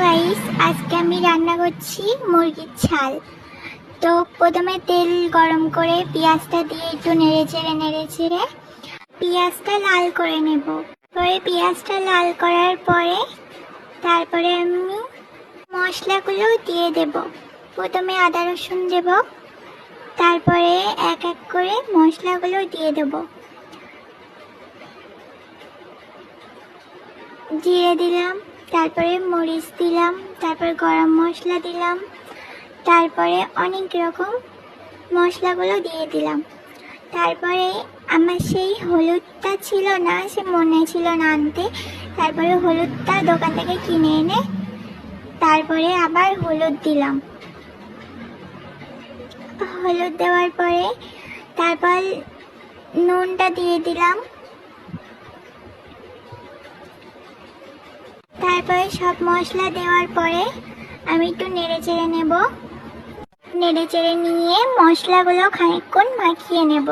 Guys, আজকে আমি রান্না করছি মুরগির ছাল। তো প্রথমে তেল গরম করে পেঁয়াজটা দিয়ে একটু নেড়ে চেড়ে পেঁয়াজটা লাল করে নেব। পরে পেঁয়াজটা লাল করার পরে তারপরে আমি মশলাগুলো দিয়ে দেব। প্রথমে আদা রসুন দেব, তারপরে এক এক করে মশলাগুলো দিয়ে দেব। জিরে দিলাম, তারপরে মরিচ দিলাম, তারপরে গরম মশলা দিলাম, তারপরে অনেক রকম মশলাগুলো দিয়ে দিলাম। তারপরে আমার সেই হলুদটা ছিল না, সে মনে ছিল না আনতে। তারপরে হলুদটা দোকান থেকে কিনে এনে তারপরে আবার হলুদ দিলাম। হলুদ দেওয়ার পরে তারপর নুনটা দিয়ে দিলাম। তারপরে সব মশলা দেওয়ার পরে আমি একটু নেড়ে চেড়ে নেব। নেড়ে চেড়ে নিয়ে মশলাগুলো খানিকক্ষণ মাখিয়ে নেব।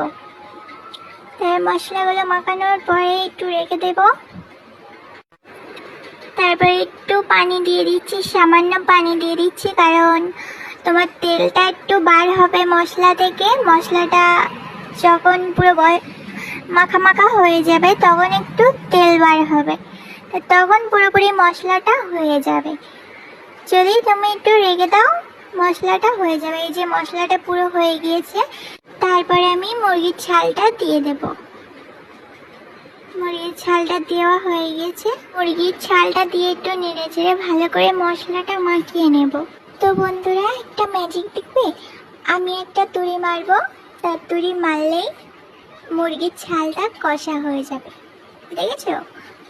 তারপর মশলাগুলো মাখানোর পরে একটু রেখে দেব। তারপরে একটু পানি দিয়ে দিচ্ছি, সামান্য পানি দিয়ে দিচ্ছি, কারণ তোমার তেলটা একটু বার হবে মশলা থেকে। মশলাটা যখন পুরো মাখা মাখা হয়ে যাবে তখন একটু তেল বার হবে, তখন পুরোপুরি মশলাটা হয়ে যাবে। যদি তুমি একটু রেখে দাও মশলাটা হয়ে যাবে। এই যে মশলাটা পুরো হয়ে গিয়েছে। তারপরে আমি মুরগির ছালটা দিয়ে দেব। মুরগির ছালটা দেওয়া হয়ে গেছে। মুরগির ছালটা দিয়ে একটু নেড়ে চেড়ে ভালো করে মশলাটা মাখিয়ে নেব। তো বন্ধুরা, একটা ম্যাজিক দেখবে, আমি একটা তুড়ি মারবো, তার তুড়ি মারলেই মুরগির ছালটা কষা হয়ে যাবে। দেখেছো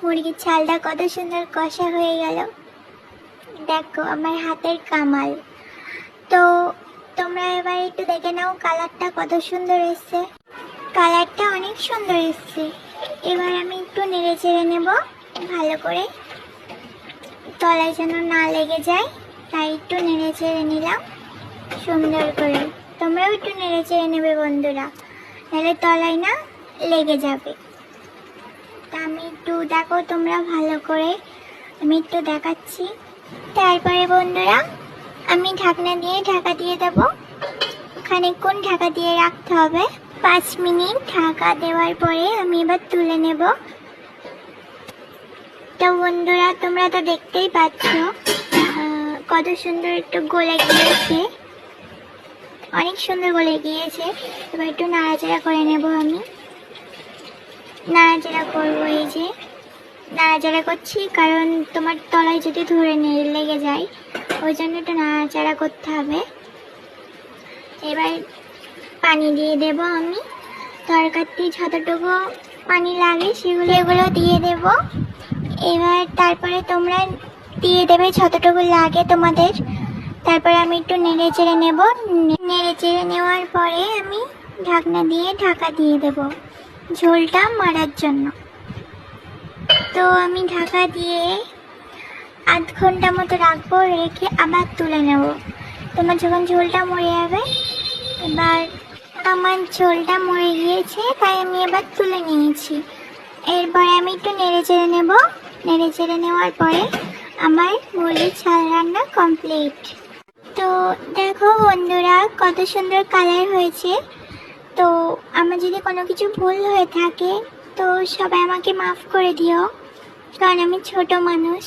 মুরগির ছালটা কত সুন্দর কষা হয়ে গেল। দেখো আমার হাতের কামাল। তো তোমরা এবার একটু দেখে নাও কালারটা কত সুন্দর এসছে। কালারটা অনেক সুন্দর এসছে। এবার আমি একটু নেড়ে চেড়ে নেব ভালো করে, তলায় যেন না লেগে যায়, তাই একটু নেড়ে চেড়ে নিলাম সুন্দর করে। তোমরাও একটু নেড়ে চেড়ে নেবে বন্ধুরা, নাহলে তলায় না লেগে যাবে। তা আমি একটু দেখো তোমরা ভালো করে, আমি একটু দেখাচ্ছি। তারপরে বন্ধুরা আমি ঢাকনা দিয়ে ঢাকা দিয়ে দেব। খানিকক্ষণ ঢাকা দিয়ে রাখতে হবে, 5 মিনিট ঢাকা দেওয়ার পরে আমি এবার তুলে নেব। তো বন্ধুরা তোমরা তো দেখতেই পাচ্ছ কত সুন্দর একটু গলে গিয়েছে, অনেক সুন্দর গলে গিয়েছে। এবার একটু নাড়াচাড়া করে নেব। আমি নাড়াচাড়া করবো, এই যে নাড়াচাড়া করছি, কারণ তোমার তলায় যদি ধরে লেগে যায় ওই জন্য একটু নাড়াচাড়া করতে হবে। এবার পানি দিয়ে দেব। আমি তরকারিতে যতটুকু পানি লাগে সেগুলো দিয়ে দেব। এবার তারপরে তোমরা দিয়ে দেবে যতটুকু লাগে তোমাদের। তারপরে আমি একটু নেড়ে চেড়ে নেব। নেড়ে চেড়ে নেওয়ার পরে আমি ঢাকনা দিয়ে ঢাকা দিয়ে দেব ঝোলটা মারার জন্য। তো আমি ঢাকা দিয়ে আধ ঘন্টা মতো রাখবো, রেখে আবার তুলে নেব। তোমার যখন ঝোলটা মরে যাবে, এবার আমার ঝোলটা মরে গিয়েছে তাই আমি এবার তুলে নিয়েছি। এরপরে আমি একটু নেড়ে চেড়ে নেব। নেড়ে চেড়ে নেওয়ার পরে আমার মুরগির ছাল রান্না কমপ্লিট। তো দেখো বন্ধুরা কত সুন্দর কালার হয়েছে। তো আমার যদি কোনো কিছু ভুল হয়ে থাকে তো সবাই আমাকে মাফ করে দিও, কারণ আমি ছোট মানুষ।